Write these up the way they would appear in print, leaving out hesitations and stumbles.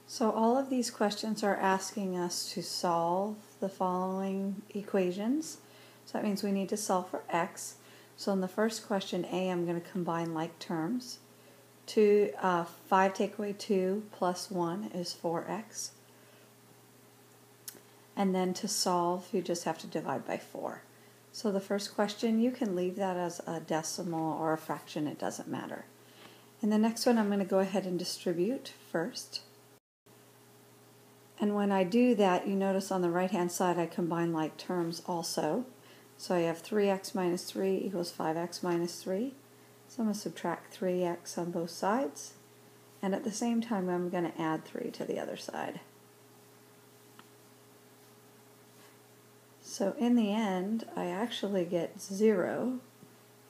So all of these questions are asking us to solve the following equations. So that means we need to solve for x. So in the first question, A, I'm going to combine like terms. 5 take away 2 plus 1 is 4x. And then to solve, you just have to divide by 4. So the first question, you can leave that as a decimal or a fraction, it doesn't matter. And the next one, I'm going to go ahead and distribute first. And when I do that, you notice on the right-hand side I combine like terms also. So I have 3x minus 3 equals 5x minus 3. So I'm going to subtract 3x on both sides. And at the same time, I'm going to add 3 to the other side. So in the end, I actually get 0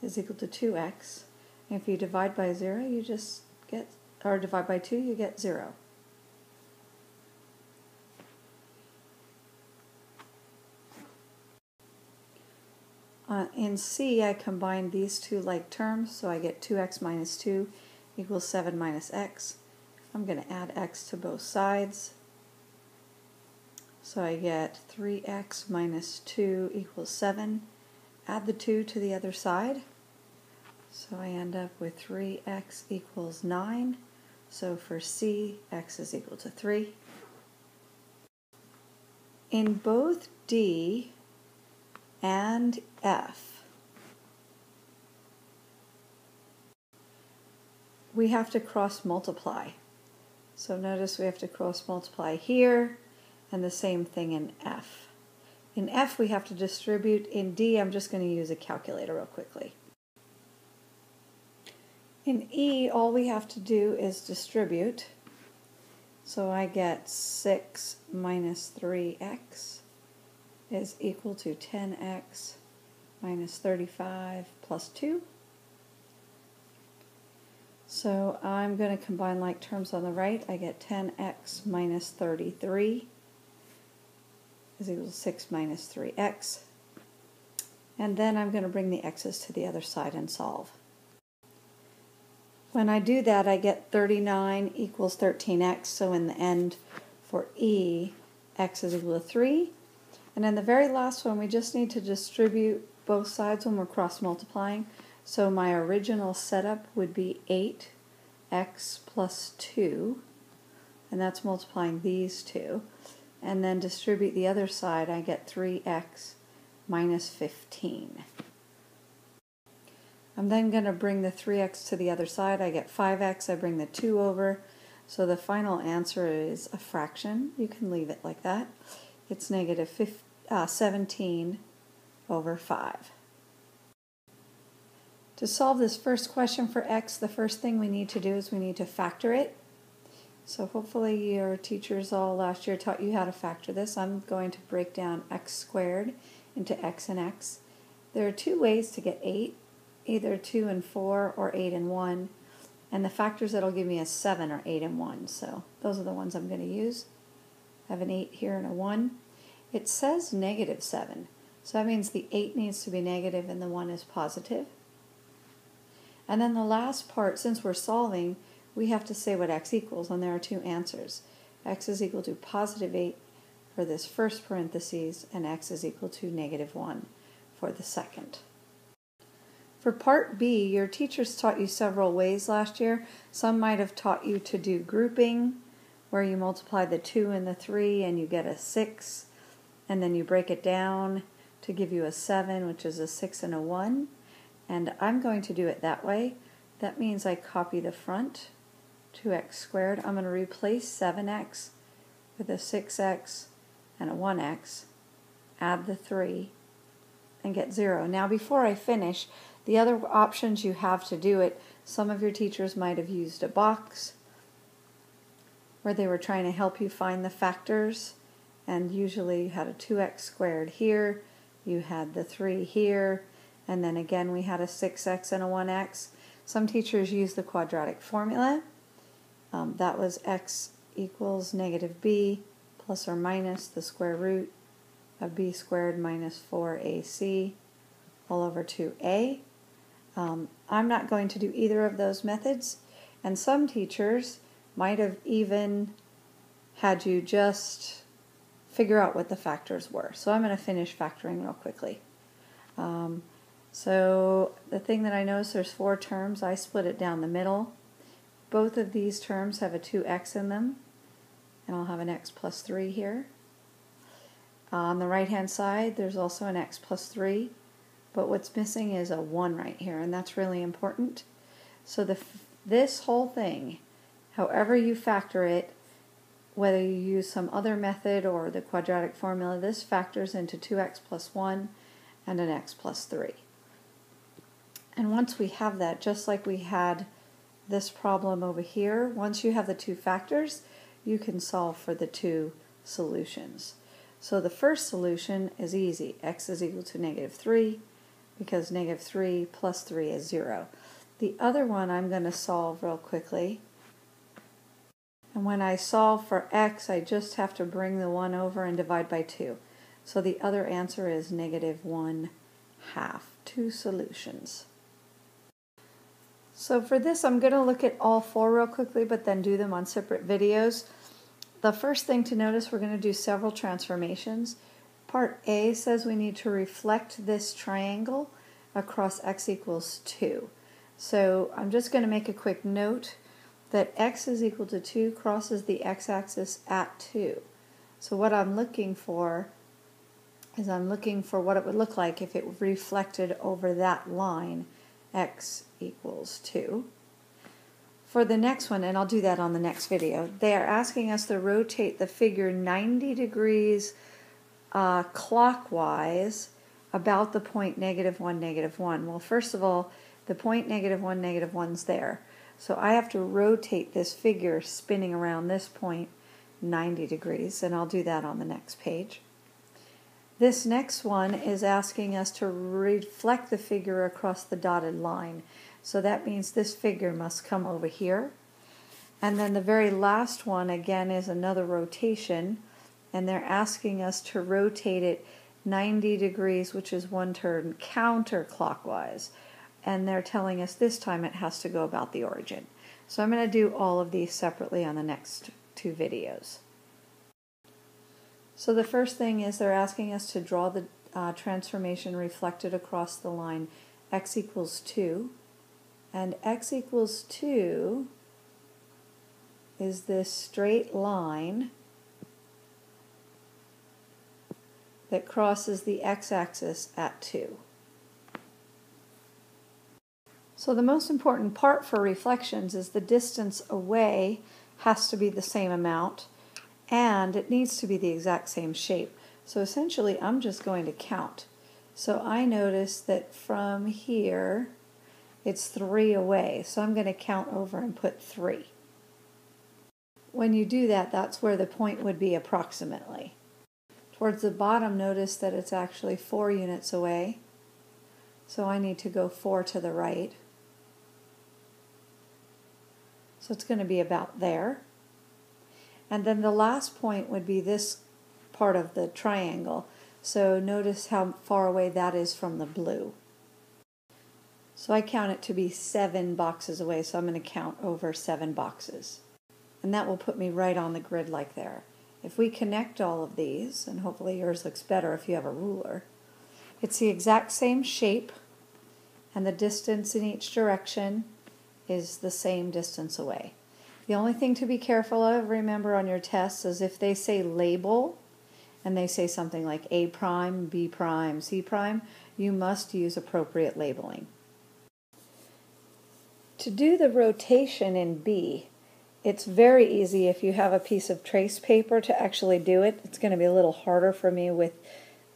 is equal to 2x. And if you divide by 0, you just get, or divide by 2, you get 0. In C, I combine these two like terms, so I get 2x minus 2 equals 7 minus x. I'm going to add x to both sides. So I get 3x minus 2 equals 7. Add the 2 to the other side. So I end up with 3x equals 9. So for C, x is equal to 3. In both D and F, we have to cross multiply. So notice we have to cross multiply here, and the same thing in F. In F we have to distribute. In D I'm just going to use a calculator real quickly. In E all we have to do is distribute. So I get 6 minus 3x is equal to 10x minus 35 plus 2. So I'm going to combine like terms on the right. I get 10x minus 33 is equal to 6 minus 3x. And then I'm going to bring the x's to the other side and solve. When I do that, I get 39 equals 13x. So in the end, for E, x is equal to 3. And in the very last one, we just need to distribute both sides when we're cross multiplying. So my original setup would be 8x plus 2, and that's multiplying these two. And then distribute the other side, I get 3x minus 15. I'm then going to bring the 3x to the other side. I get 5x, I bring the 2 over. So the final answer is a fraction. You can leave it like that. It's negative 17 over 5. To solve this first question for x, the first thing we need to do is we need to factor it. So hopefully your teachers all last year taught you how to factor this. I'm going to break down x squared into x and x. There are two ways to get 8, either 2 and 4 or 8 and 1. And the factors that'll give me a 7 are 8 and 1. So those are the ones I'm going to use. I have an 8 here and a 1. It says negative 7. So that means the 8 needs to be negative and the 1 is positive. And then the last part, since we're solving, we have to say what x equals, and there are two answers. X is equal to positive 8 for this first parentheses, and x is equal to negative 1 for the second. For part B, your teachers taught you several ways last year. Some might have taught you to do grouping, where you multiply the 2 and the 3 and you get a 6, and then you break it down to give you a 7, which is a 6 and a 1. And I'm going to do it that way. That means I copy the front, 2x squared. I'm going to replace 7x with a 6x and a 1x, add the 3, and get 0. Now before I finish, the other options you have to do it, some of your teachers might have used a box where they were trying to help you find the factors, and usually you had a 2x squared here, you had the 3 here, and then again we had a 6x and a 1x. Some teachers use the quadratic formula. That was x equals negative b plus or minus the square root of b squared minus 4ac all over 2a. I'm not going to do either of those methods, and some teachers might have even had you just figure out what the factors were. So I'm going to finish factoring real quickly. So the thing that I noticed, there's 4 terms. I split it down the middle. Both of these terms have a 2x in them, and I'll have an x plus 3 here. On the right hand side there's also an x plus 3, but what's missing is a 1 right here, and that's really important. So this whole thing, however you factor it, whether you use some other method or the quadratic formula, this factors into 2x plus 1 and an x plus 3. And once we have that, just like we had this problem over here, once you have the 2 factors, you can solve for the 2 solutions. So the first solution is easy. X is equal to -3, because -3 plus 3 is 0. The other one I'm going to solve real quickly. And when I solve for x, I just have to bring the 1 over and divide by 2. So the other answer is -1/2. 2 solutions. So for this, I'm going to look at all 4 real quickly, but then do them on separate videos. The first thing to notice, we're going to do several transformations. Part A says we need to reflect this triangle across x equals 2. So I'm just going to make a quick note that x is equal to 2 crosses the x-axis at 2. So what I'm looking for is what it would look like if it reflected over that line, x equals 2. For the next one, and I'll do that on the next video, they are asking us to rotate the figure 90 degrees clockwise about the point -1, -1. Well, first of all, the point -1, -1's there. So I have to rotate this figure spinning around this point 90 degrees, and I'll do that on the next page. This next one is asking us to reflect the figure across the dotted line. So that means this figure must come over here. And then the very last one, again, is another rotation, and they're asking us to rotate it 90 degrees, which is 1 turn counterclockwise. And they're telling us this time it has to go about the origin. So I'm going to do all of these separately on the next 2 videos. So the first thing is they're asking us to draw the transformation reflected across the line x equals 2. And x equals 2 is this straight line that crosses the x-axis at 2. So the most important part for reflections is the distance away has to be the same amount, and it needs to be the exact same shape. So essentially I'm just going to count. So I notice that from here it's 3 away, so I'm going to count over and put 3. When you do that, that's where the point would be approximately. Towards the bottom, notice that it's actually 4 units away, so I need to go 4 to the right. So it's going to be about there. And then the last point would be this part of the triangle. So notice how far away that is from the blue. So I count it to be 7 boxes away, so I'm going to count over 7 boxes. And that will put me right on the grid like there. If we connect all of these, and hopefully yours looks better if you have a ruler, it's the exact same shape, and the distance in each direction is the same distance away. The only thing to be careful of, remember on your tests, is if they say label, and they say something like A prime, B prime, C prime, you must use appropriate labeling. To do the rotation in B, it's very easy if you have a piece of trace paper to actually do it. It's going to be a little harder for me with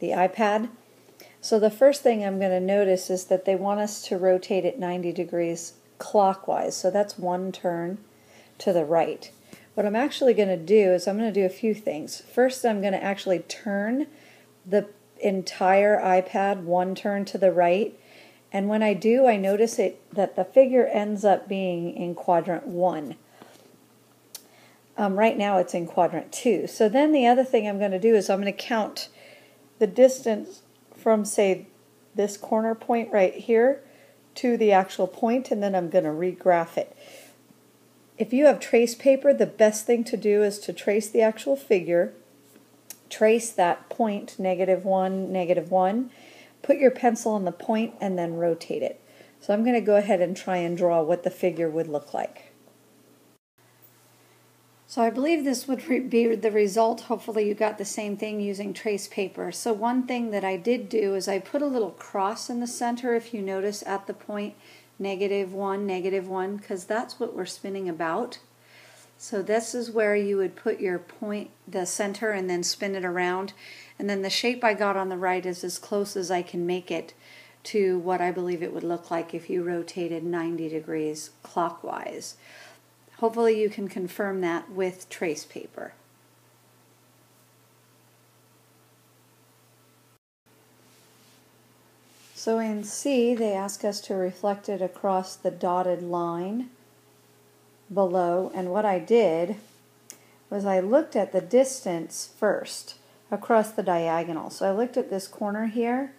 the iPad. So the first thing I'm going to notice is that they want us to rotate it 90 degrees clockwise. So that's 1 turn to the right. What I'm actually going to do is I'm going to do a few things. First, I'm going to actually turn the entire iPad 1 turn to the right. And when I do, I notice that the figure ends up being in quadrant 1. Right now it's in quadrant 2. So then the other thing I'm going to do is I'm going to count the distance from, say, this corner point right here to the actual point, and then I'm going to regraph it. If you have trace paper, the best thing to do is to trace the actual figure, trace that point, -1, -1, put your pencil on the point, and then rotate it. So I'm going to go ahead and try and draw what the figure would look like. So I believe this would be the result. Hopefully you got the same thing using trace paper. So one thing that I did do is I put a little cross in the center, if you notice, at the point -1, -1, because that's what we're spinning about. So this is where you would put your point, the center, and then spin it around. And then the shape I got on the right is as close as I can make it to what I believe it would look like if you rotated 90 degrees clockwise. Hopefully you can confirm that with trace paper. So in C, they ask us to reflect it across the dotted line below, and what I did was I looked at the distance first across the diagonal. So I looked at this corner here,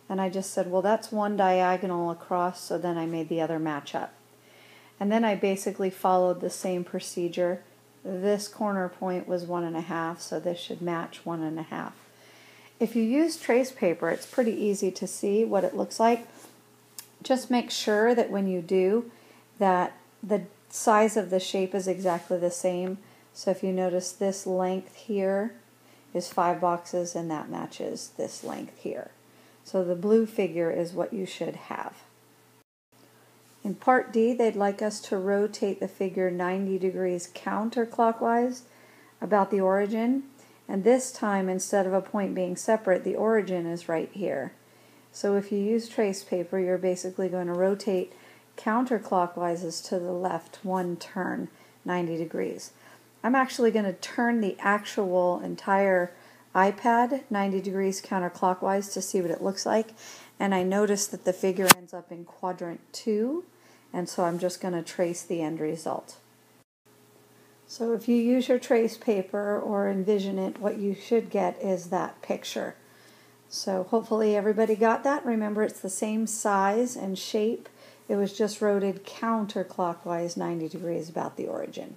and I just said, well, that's one diagonal across, so then I made the other match up. And then I basically followed the same procedure. This corner point was 1.5, so this should match 1.5. If you use trace paper, it's pretty easy to see what it looks like. Just make sure that when you do, that the size of the shape is exactly the same. So if you notice, this length here is 5 boxes, and that matches this length here. So the blue figure is what you should have. In part D, they'd like us to rotate the figure 90 degrees counterclockwise about the origin. And this time, instead of a point being separate, the origin is right here. So if you use trace paper, you're basically going to rotate counterclockwise is to the left, one turn, 90 degrees. I'm actually going to turn the actual entire iPad 90 degrees counterclockwise to see what it looks like. And I notice that the figure ends up in quadrant 2, and so I'm just going to trace the end result. So if you use your trace paper or envision it, what you should get is that picture. So hopefully everybody got that. Remember, it's the same size and shape. It was just rotated counterclockwise 90 degrees about the origin.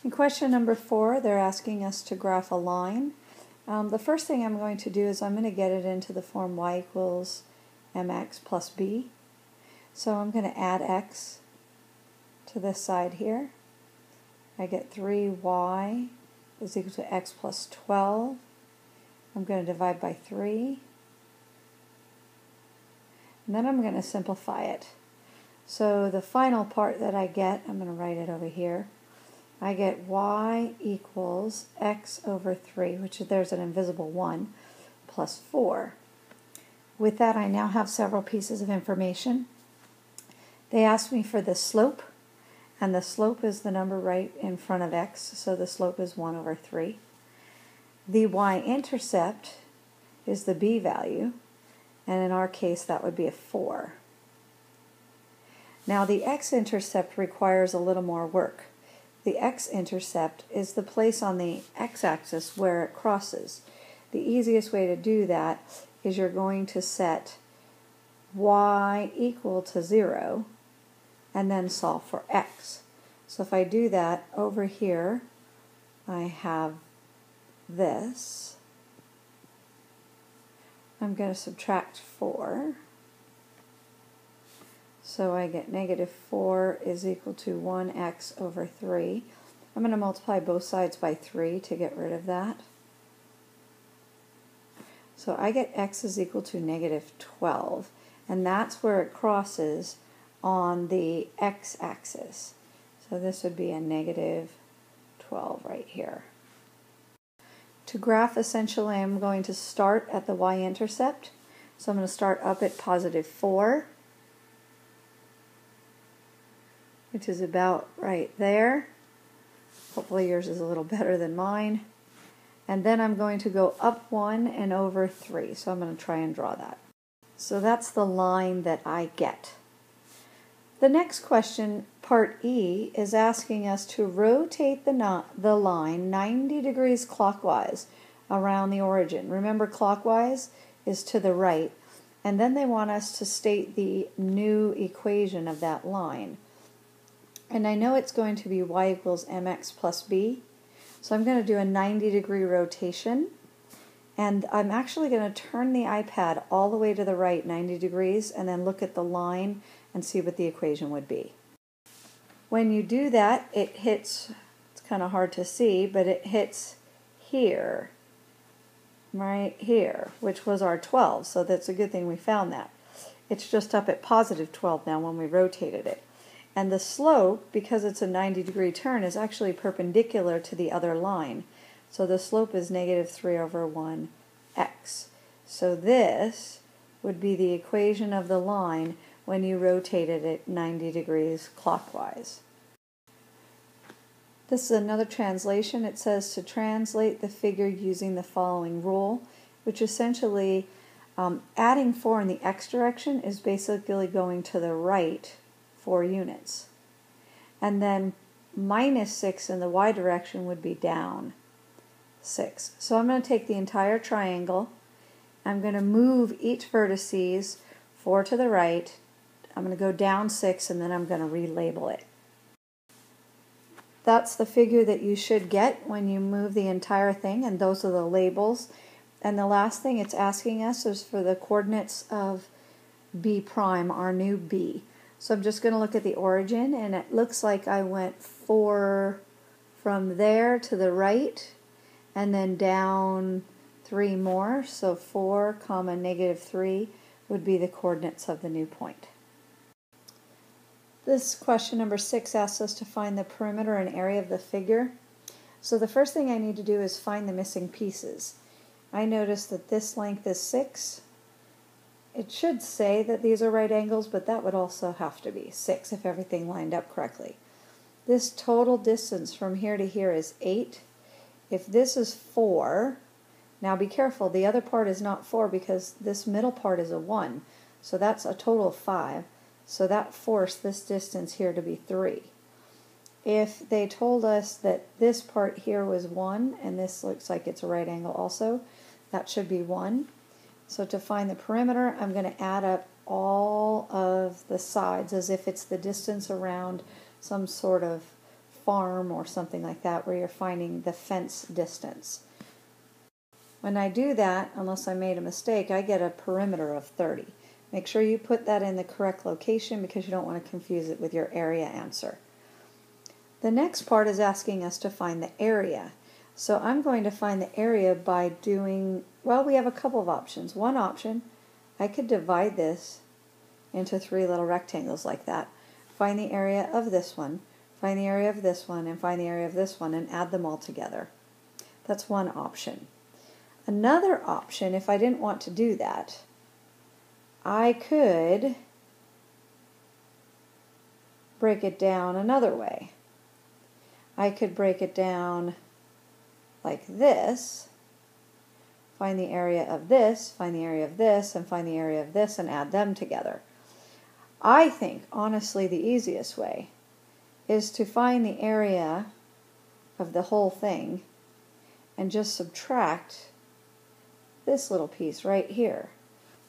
In question number 4, they're asking us to graph a line. The first thing I'm going to do is I'm going to get it into the form y equals mx plus b. So I'm going to add x to this side here. I get 3y is equal to x plus 12. I'm going to divide by 3. And then I'm going to simplify it. So the final part that I get, I'm going to write it over here. I get y equals x over 3, which there's an invisible 1, plus 4. With that, I now have several pieces of information. They asked me for the slope, and the slope is the number right in front of x, so the slope is 1 over 3. The y-intercept is the b value, and in our case that would be a 4. Now the x-intercept requires a little more work. The x-intercept is the place on the x-axis where it crosses. The easiest way to do that is you're going to set y equal to 0 and then solve for x. So if I do that over here, I have this. I'm going to subtract 4. So I get -4 is equal to 1x over 3. I'm going to multiply both sides by 3 to get rid of that. So I get x is equal to -12, and that's where it crosses on the x-axis. So this would be a -12 right here. To graph, essentially, I'm going to start at the y-intercept. So I'm going to start up at +4. Which is about right there. Hopefully yours is a little better than mine. And then I'm going to go up 1 and over 3. So I'm going to try and draw that. So that's the line that I get. The next question, part E, is asking us to rotate the line 90 degrees clockwise around the origin. Remember, clockwise is to the right. And then they want us to state the new equation of that line. And I know it's going to be y equals mx plus b. So I'm going to do a 90-degree rotation. And I'm actually going to turn the iPad all the way to the right 90 degrees and then look at the line and see what the equation would be. When you do that, it hits, it's kind of hard to see, but it hits here, right here, which was our 12. So that's a good thing we found that. It's just up at positive 12 now when we rotated it. And the slope, because it's a 90-degree turn, is actually perpendicular to the other line. So the slope is negative 3 over 1x. So this would be the equation of the line when you rotated it 90 degrees clockwise. This is another translation. It says to translate the figure using the following rule, which essentially adding 4 in the x direction is basically going to the right 4 units. And then minus 6 in the y direction would be down 6. So I'm going to take the entire triangle. I'm going to move each vertices 4 to the right. I'm going to go down 6 and then I'm going to relabel it. That's the figure that you should get when you move the entire thing, and those are the labels. And the last thing it's asking us is for the coordinates of b prime, our new b. So I'm just going to look at the origin, and it looks like I went 4 from there to the right, and then down 3 more. So 4 comma negative 3 would be the coordinates of the new point. This question number 6 asks us to find the perimeter and area of the figure. So the first thing I need to do is find the missing pieces. I notice that this length is 6. It should say that these are right angles, but that would also have to be 6 if everything lined up correctly. This total distance from here to here is 8. If this is 4, now be careful, the other part is not 4 because this middle part is a 1. So that's a total of 5. So that forced this distance here to be 3. If they told us that this part here was 1, and this looks like it's a right angle also, that should be 1. So to find the perimeter, I'm going to add up all of the sides as if it's the distance around some sort of farm or something like that where you're finding the fence distance. When I do that, unless I made a mistake, I get a perimeter of 30. Make sure you put that in the correct location because you don't want to confuse it with your area answer. The next part is asking us to find the area. So I'm going to find the area by doing, well, we have a couple of options. One option, I could divide this into 3 little rectangles like that. Find the area of this one, find the area of this one, and find the area of this one, and add them all together. That's one option. Another option, if I didn't want to do that, I could break it down another way. I could break it down like this, find the area of this, find the area of this, and find the area of this, and add them together. I think, honestly, the easiest way is to find the area of the whole thing and just subtract this little piece right here,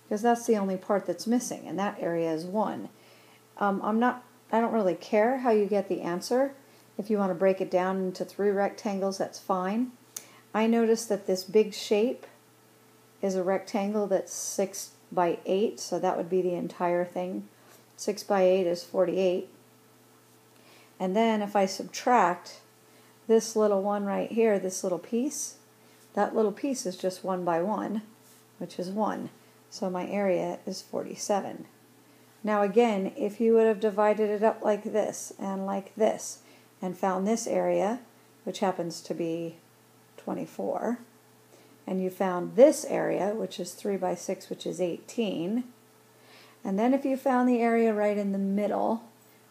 because that's the only part that's missing, and that area is 1. I don't really care how you get the answer. If you want to break it down into 3 rectangles, that's fine. I noticed that this big shape is a rectangle that's 6 by 8, so that would be the entire thing. 6 by 8 is 48. And then if I subtract this little one right here, this little piece, that little piece is just 1 by 1, which is 1. So my area is 47. Now again, if you would have divided it up like this, and found this area, which happens to be 24, and you found this area, which is 3 by 6, which is 18, and then if you found the area right in the middle,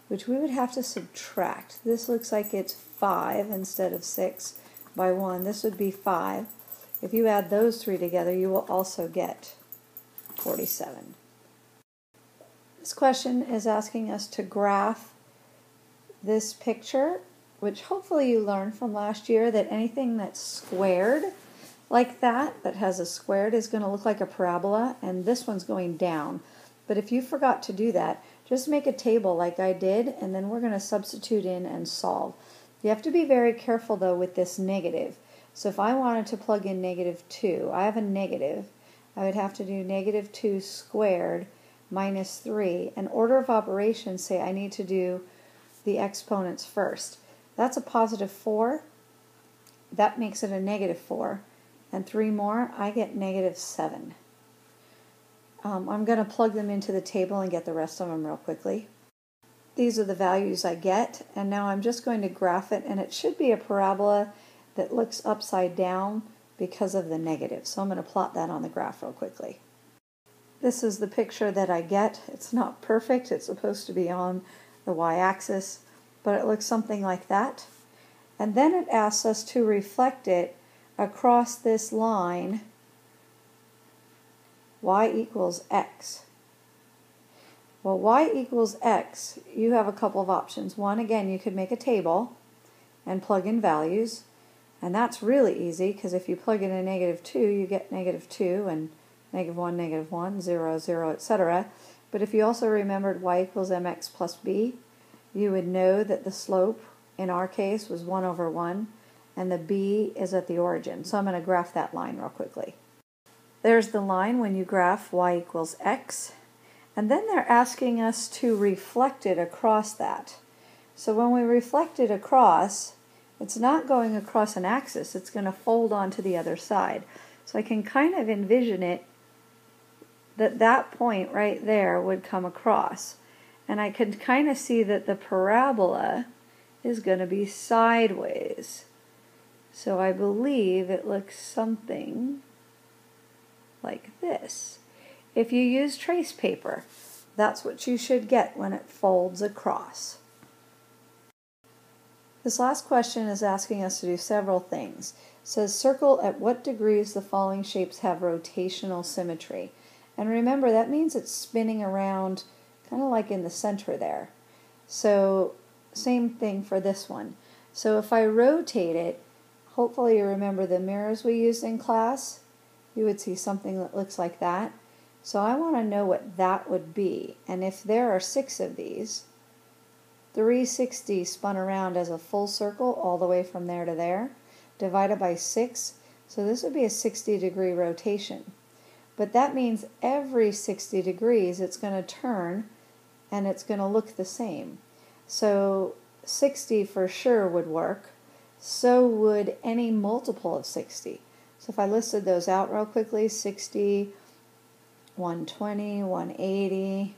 which we would have to subtract, this looks like it's 5 instead of 6 by 1, this would be 5. If you add those 3 together, you will also get 47. This question is asking us to graph this picture, which hopefully you learned from last year that anything that's squared like that has a squared, is going to look like a parabola, and this one's going down. But if you forgot to do that, just make a table like I did, and then we're going to substitute in and solve. You have to be very careful though with this negative. So if I wanted to plug in -2, I have a negative, I would have to do -2 squared minus 3. And order of operations say I need to do the exponents first. That's a +4. That makes it a -4. And 3 more, I get -7. I'm going to plug them into the table and get the rest of them real quickly. These are the values I get, and now I'm just going to graph it, and it should be a parabola that looks upside down because of the negative. So I'm going to plot that on the graph real quickly. This is the picture that I get. It's not perfect. It's supposed to be on the y-axis, but it looks something like that. And then it asks us to reflect it across this line, y equals x. Well, y equals x, you have a couple of options. One, again, you could make a table and plug in values, and that's really easy because if you plug in a -2, you get -2 and -1, -1, 0, 0, etc. But if you also remembered y equals mx plus b, you would know that the slope in our case was 1/1, and the b is at the origin. So I'm going to graph that line real quickly. There's the line when you graph y equals x, and then they're asking us to reflect it across that. So when we reflect it across, it's not going across an axis, it's going to fold onto the other side. So I can kind of envision it that that point right there would come across. And I can kind of see that the parabola is going to be sideways. So I believe it looks something like this. If you use trace paper, that's what you should get when it folds across. This last question is asking us to do several things. It says, circle at what degrees the following shapes have rotational symmetry. And remember, that means it's spinning around kind of like in the center there. So same thing for this one. So if I rotate it, hopefully you remember the mirrors we used in class. You would see something that looks like that. So I want to know what that would be. And if there are 6 of these, 360 spun around as a full circle all the way from there to there, divided by 6. So this would be a 60-degree rotation. But that means every 60 degrees it's going to turn and it's going to look the same. So 60 for sure would work. So would any multiple of 60. So if I listed those out real quickly, 60, 120, 180,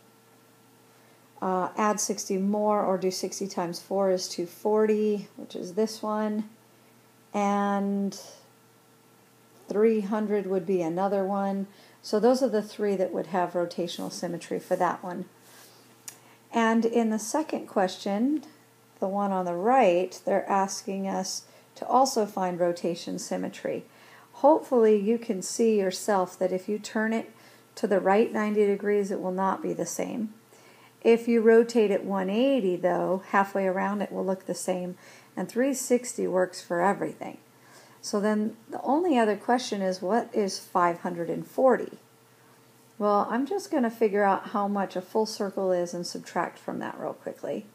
add 60 more, or do 60 times 4 is 240, which is this one, and 300 would be another one. So those are the 3 that would have rotational symmetry for that one. And in the second question, the one on the right, they're asking us to also find rotation symmetry. Hopefully you can see yourself that if you turn it to the right 90 degrees, it will not be the same. If you rotate it 180 though, halfway around, it will look the same, and 360 works for everything. So then the only other question is, what is 540? Well, I'm just going to figure out how much a full circle is and subtract from that real quickly.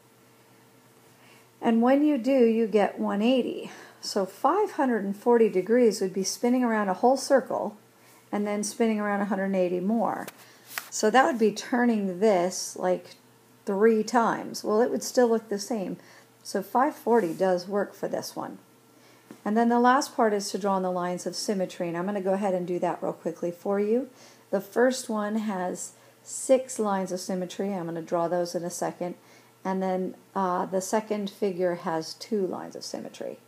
And when you do, you get 180. So 540 degrees would be spinning around a whole circle and then spinning around 180 more. So that would be turning this like 3 times. Well, it would still look the same. So 540 does work for this one. And then the last part is to draw on the lines of symmetry, and I'm going to go ahead and do that real quickly for you. The first one has 6 lines of symmetry. I'm going to draw those in a second. And then the second figure has 2 lines of symmetry.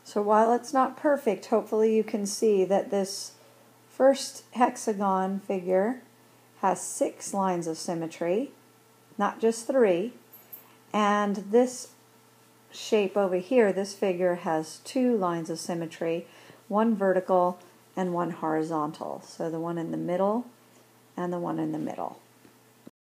So while it's not perfect, hopefully you can see that this first hexagon figure has 6 lines of symmetry, not just 3. And this shape over here, this figure has 2 lines of symmetry, one vertical and one horizontal. So the one in the middle and the one in the middle.